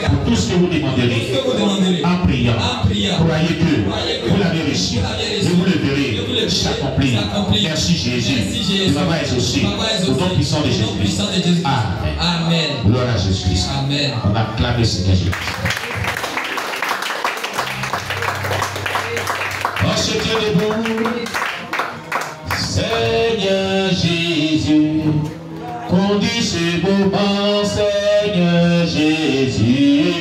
pour tout ce que vous demanderez en priant. Croyez que vous l'avez reçu et vous le verrez s'accomplir. Merci Jésus. Nous avons exaucé le nom puissant de Jésus. Amen. Gloire à Jésus-Christ. On acclame le Seigneur Jésus. Oh, ce Dieu est bon, Seigneur Jésus, conduis ce moment, Seigneur Jésus,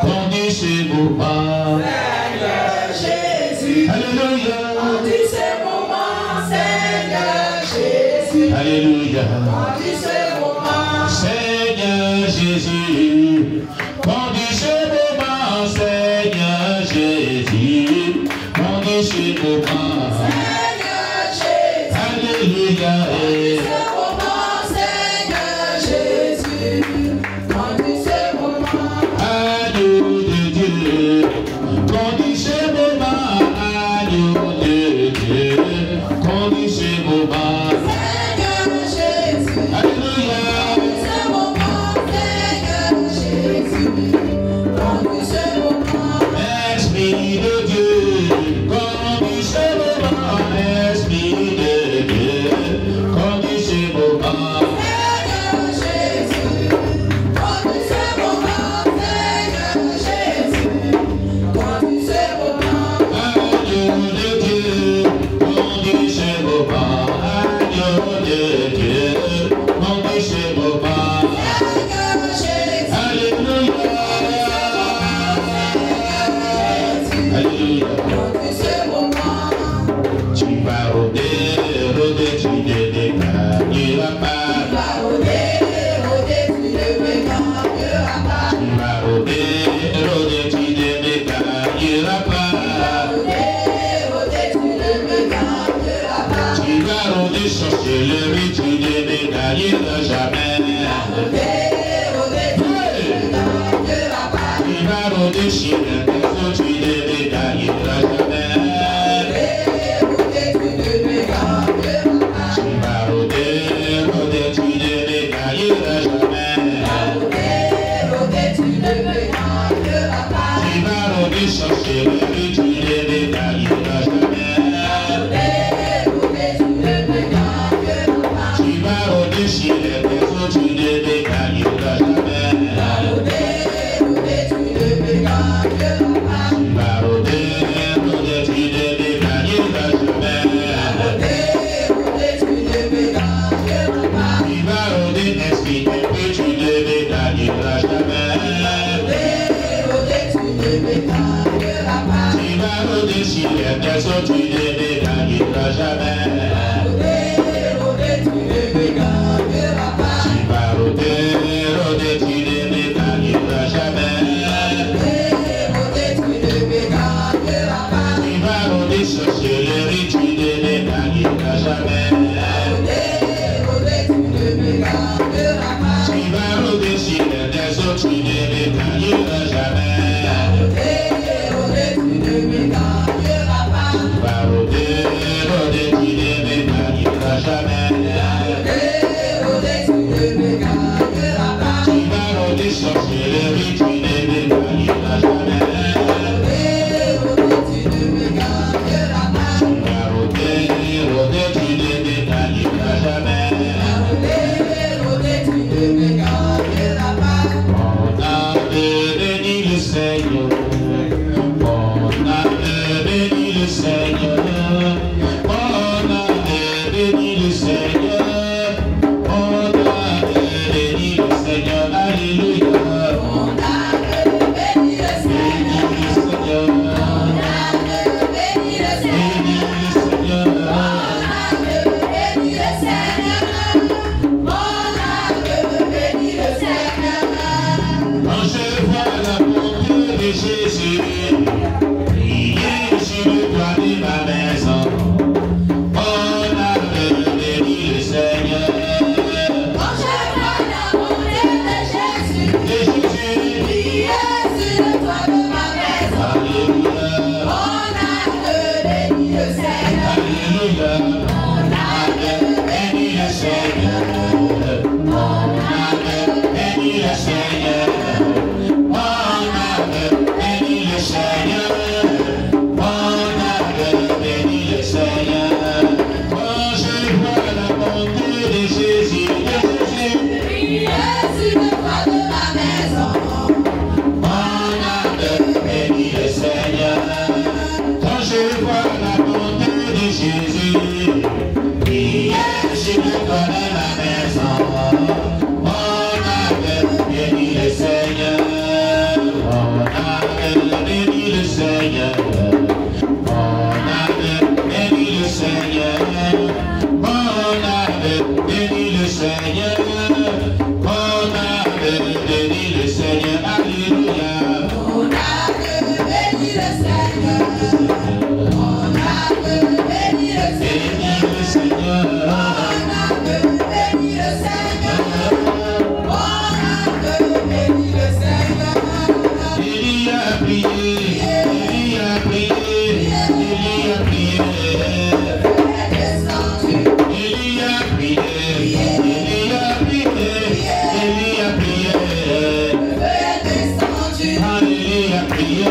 conduis ce moment, Seigneur Jésus, Alléluia, conduis ce moment, Seigneur Jésus, Alléluia, conduis ce moment, Seigneur Jésus, conduis ce moment, Seigneur Jésus, conduis ce moment, Seigneur Jésus, Alléluia, conduis ce moment, Seigneur Jésus, conduis ce moment, agneau de Dieu, conduis ce moment, agneau de Dieu, conduis ce moment, Seigneur Jésus, Alléluia, conduis ce moment, Seigneur Jésus, conduis ce moment, Esprit de Dieu, conduis ce moment, Esprit de Dieu, conduis ce moment, Seigneur Jésus, conduis ce moment, Seigneur Jésus, conduis ce moment, agneau de Dieu, conduis ce moment, agneau de Dieu, conduis ce moment, Seigneur Jésus, Alléluia, Alléluia, conduis ce moment, tu vas rôder, tu ne gagneras pas, tu vas rôder, tu ne gagneras pas, tu vas rôder, tu ne gagneras pas, tu ne gagneras pas, tu vas rôder, sorcellerie, tu ne gagneras jamais, tu vas rôder, chien, tu ne gagneras jamais. Tu vas rôder, tu ne gagneras jamais. Tu vas rôder, sorcellerie, tu ne gagneras jamais. Tu vas rôder, chien, tu ne gagneras jamais. Tu vas rôder, tu ne gagneras jamais. Tu vas rôder, esprit de Dieu, tu ne gagneras jamais. Tu vas rôder sur les personnes, tu ne gagneras jamais. Tu vas rôder, tu ne gagneras jamais. Tu vas rôder, sorcellerie, tu ne gagneras jamais. Tu vas rôder sur les autres, tu ne gagneras jamais. Tu vas rôder, tu ne gagneras jamais. Tu vas rôder, sorcellerie, tu ne gagneras jamais. Tu vas rôder, tu ne gagneras jamais. On a béni le Seigneur, on a béni le Seigneur, on a béni le Seigneur, on a béni le Seigneur, alléluia. On a Seigneur, alléluia. On a béni le Seigneur. On a béni le Seigneur. On a béni le Seigneur. On a béni le Seigneur. Il a prié, il a prié, il a prié. Il a prié, il a prié, il a prié. Il a prié.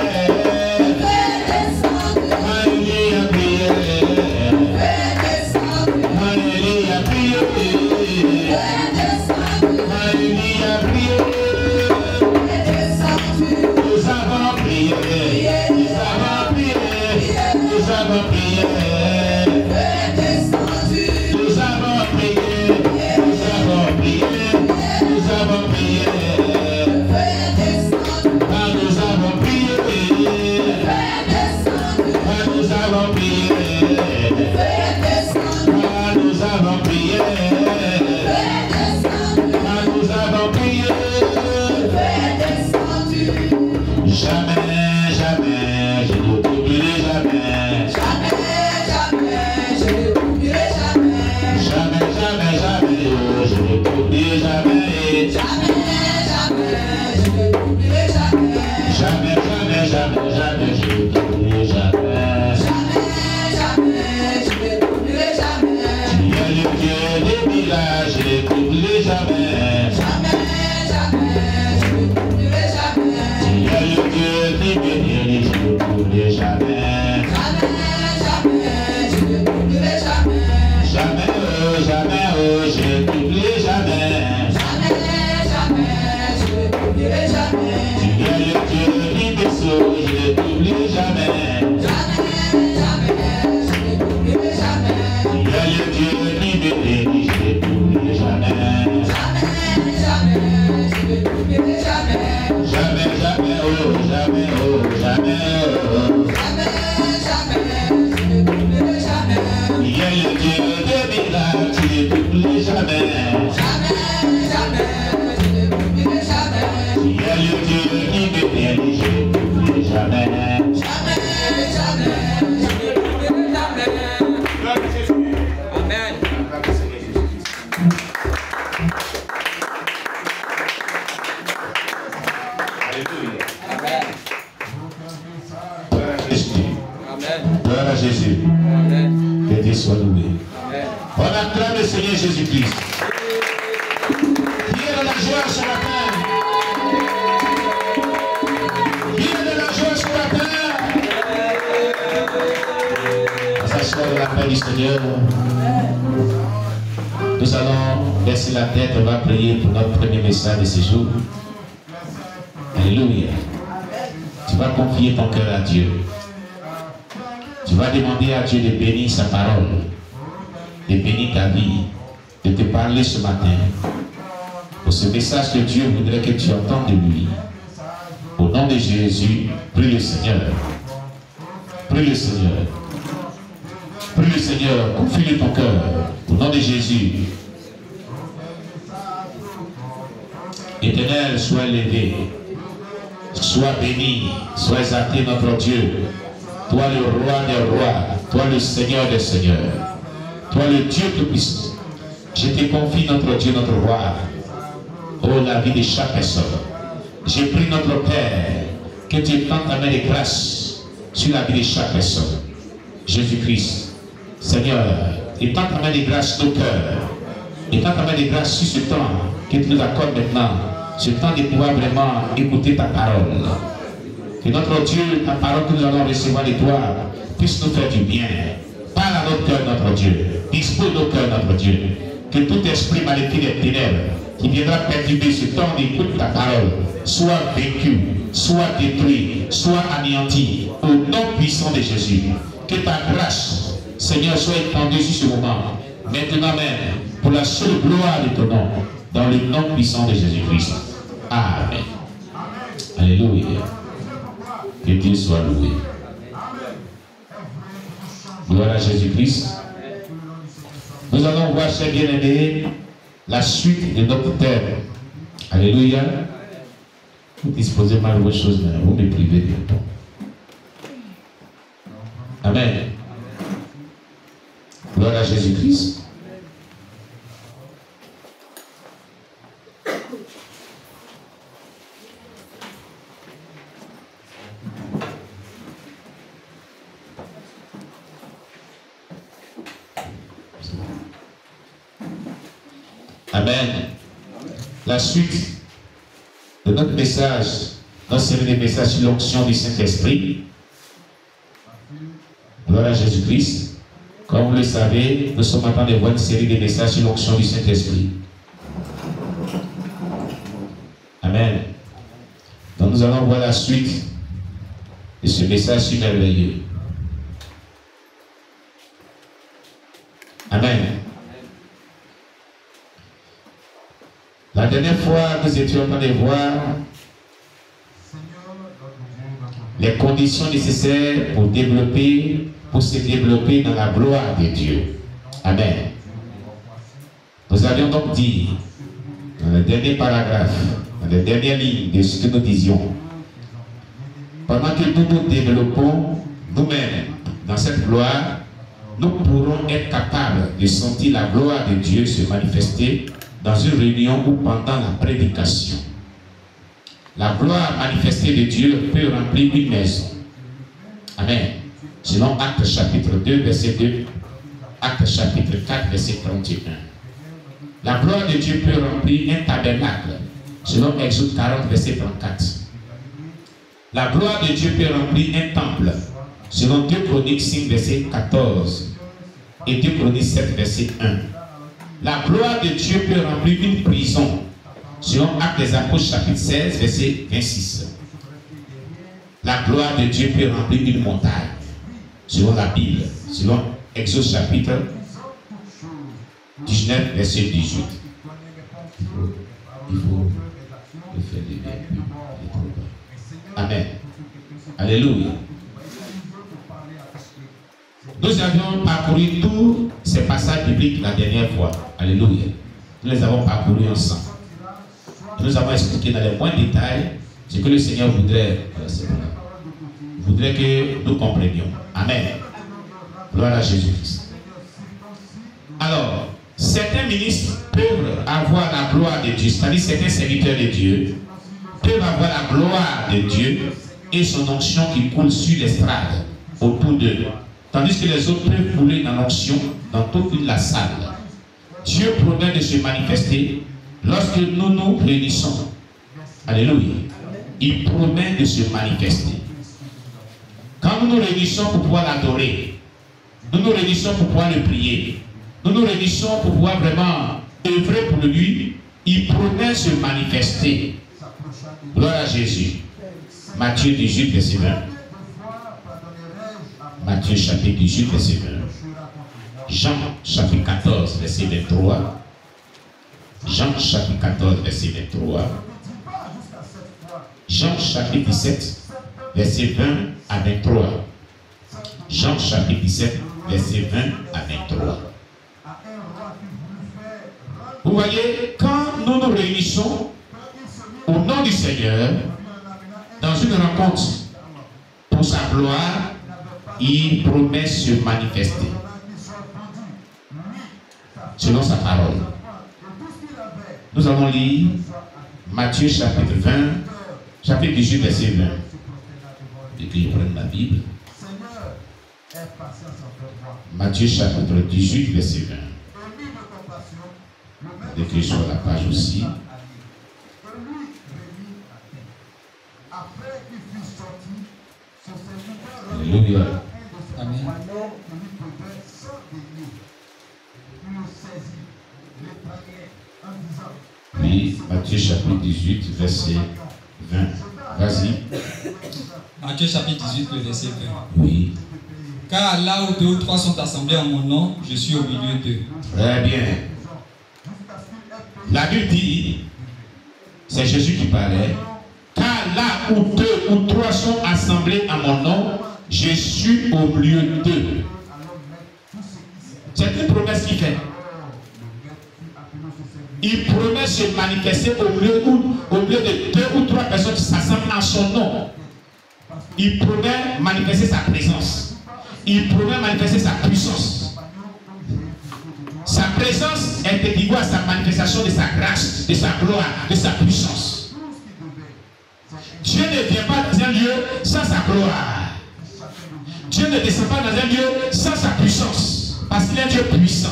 Nous allons baisser la tête, on va prier pour notre premier message de ce jour. Alléluia. Tu vas confier ton cœur à Dieu. Tu vas demander à Dieu de bénir sa parole, de bénir ta vie, de te parler ce matin. Pour ce message que Dieu voudrait que tu entendes de lui. Au nom de Jésus, prie le Seigneur. Prie le Seigneur. Prie le Seigneur, confie-lui ton cœur. Au nom de Jésus. Éternel, sois élevé. Sois béni. Sois exalté notre Dieu. Toi le roi des rois. Toi le Seigneur des seigneurs. Toi le Dieu tout-puissant. Je te confie notre Dieu, notre roi. Oh, la vie de chaque personne. J'ai pris notre Père. Que tu étends ta main de grâce sur la vie de chaque personne. Jésus-Christ. Seigneur, étends ta main de grâce sur nos cœurs. Étends ta main de grâce sur ce temps que tu nous accordes maintenant. Ce temps de pouvoir vraiment écouter ta parole. Que notre Dieu, ta parole que nous allons recevoir de toi, puisse nous faire du bien. Parle à notre cœur, notre Dieu. Dispose nos cœurs, notre Dieu. Que tout esprit maléfique des ténèbres qui viendra perturber ce temps d'écoute ta parole soit vaincu, soit détruit, soit anéanti. Au nom puissant de Jésus. Que ta grâce, Seigneur, soit étendue sur ce moment. Maintenant même, pour la seule gloire de ton nom. Dans le nom puissant de Jésus-Christ. Amen. Alléluia. Que Dieu soit loué. Gloire à Jésus-Christ. Nous allons voir, chers bien-aimés, la suite de notre thème. Alléluia. Vous disposez mal vos choses, mais vous me privez du temps. Amen. Gloire à Jésus-Christ. Amen. La suite de notre message, notre série de messages sur l'onction du Saint-Esprit. Gloire à Jésus-Christ. Comme vous le savez, nous sommes en train de voir une série de messages sur l'onction du Saint-Esprit. Amen. Donc nous allons voir la suite de ce message si merveilleux. Amen. La dernière fois, nous étions en train de voir les conditions nécessaires pour se développer dans la gloire de Dieu. Amen. Nous avions donc dit, dans le dernier paragraphe, dans les dernières lignes de ce que nous disions, pendant que nous nous développons nous-mêmes dans cette gloire, nous pourrons être capables de sentir la gloire de Dieu se manifester dans une réunion ou pendant la prédication. La gloire manifestée de Dieu peut remplir une maison. Amen. Selon Actes chapitre 2, verset 2, Actes chapitre 4, verset 31. La gloire de Dieu peut remplir un tabernacle. Selon Exode 40, verset 34. La gloire de Dieu peut remplir un temple. Selon 2 Chroniques 5, verset 14. Et 2 Chroniques 7, verset 1. La gloire de Dieu peut remplir une prison, selon Actes des Apôtres chapitre 16, verset 26. La gloire de Dieu peut remplir une montagne, selon la Bible, selon Exode chapitre 19, verset 18. Il faut le faire de bien. Amen. Alléluia. Nous avions parcouru tous ces passages bibliques la dernière fois. Alléluia. Nous les avons parcourus ensemble. Et nous avons expliqué dans les moindres détails ce que le Seigneur voudrait que nous comprenions. Amen. Gloire à Jésus-Christ. Alors, certains ministres peuvent avoir la gloire de Dieu, c'est-à-dire certains serviteurs de Dieu peuvent avoir la gloire de Dieu et son onction qui coule sur l'estrade autour d'eux. Tandis que les autres peuvent rouler dans l'onction dans toute la salle. Dieu promet de se manifester lorsque nous nous réunissons. Alléluia. Il promet de se manifester. Quand nous nous réunissons pour pouvoir l'adorer, nous nous réunissons pour pouvoir le prier, nous nous réunissons pour pouvoir vraiment œuvrer pour lui, il promet de se manifester. Gloire à Jésus. Matthieu 18, verset 20. Matthieu chapitre 18, verset 20. Jean chapitre 14, verset 23. Jean chapitre 14, verset 23. Jean chapitre 17, verset 20 à 23. Jean chapitre 17, verset 20 à 23. Vous voyez, quand nous nous réunissons au nom du Seigneur, dans une rencontre pour sa gloire, il promet de se manifester selon sa parole. Nous allons lire Matthieu chapitre 20, chapitre 18, verset 20. Et que je prenne la Bible. Matthieu chapitre 18, verset 20. Et que je sois la page aussi. Alléluia. Amen. Oui, Matthieu chapitre 18, verset 20. Vas-y. Matthieu chapitre 18, le verset 20. Oui. Car là où 2 ou 3 sont assemblés en mon nom, je suis au milieu d'eux. Très bien. La Bible dit, c'est Jésus qui parlait, car là où 2 ou 3 sont assemblés en mon nom, je suis au milieu d'eux. C'est une promesse qu'il fait. il promet se manifester au milieu de 2 ou 3 personnes qui s'assemblent en son nom. Il promet manifester sa présence. Il promet manifester sa puissance. Sa présence est équivale à sa manifestation de sa grâce, de sa gloire, de sa puissance. Dieu ne vient pas dans un lieu sans sa gloire. Dieu ne descend pas dans un lieu sans sa puissance. Parce qu'il est un Dieu puissant.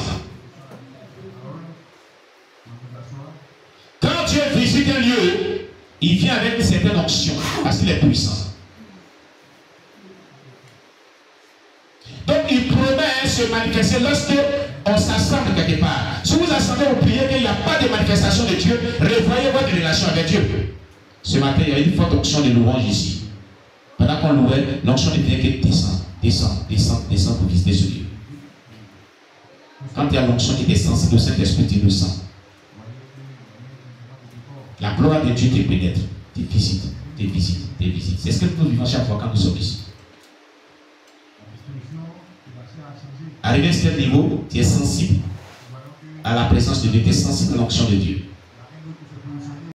Quand Dieu visite un lieu, il vient avec une certaine onction. Parce qu'il est puissant. Donc il promet se manifester lorsque on s'assemble quelque part. Si vous assemblez, vous priez qu'il n'y a pas de manifestation de Dieu, revoyez votre relation avec Dieu. Ce matin, il y a une forte onction de louange ici. Pendant qu'on louait, l'onction ne vient que descend pour visiter ce Dieu. Quand il y a l'onction qui descend, c'est le Saint-Esprit qui le sent. La gloire de Dieu te pénètre, te visite. C'est ce que nous vivons chaque fois quand nous sommes ici. Arrivé à ce niveau, tu es sensible à la présence de Dieu, tu es sensible à l'onction de Dieu.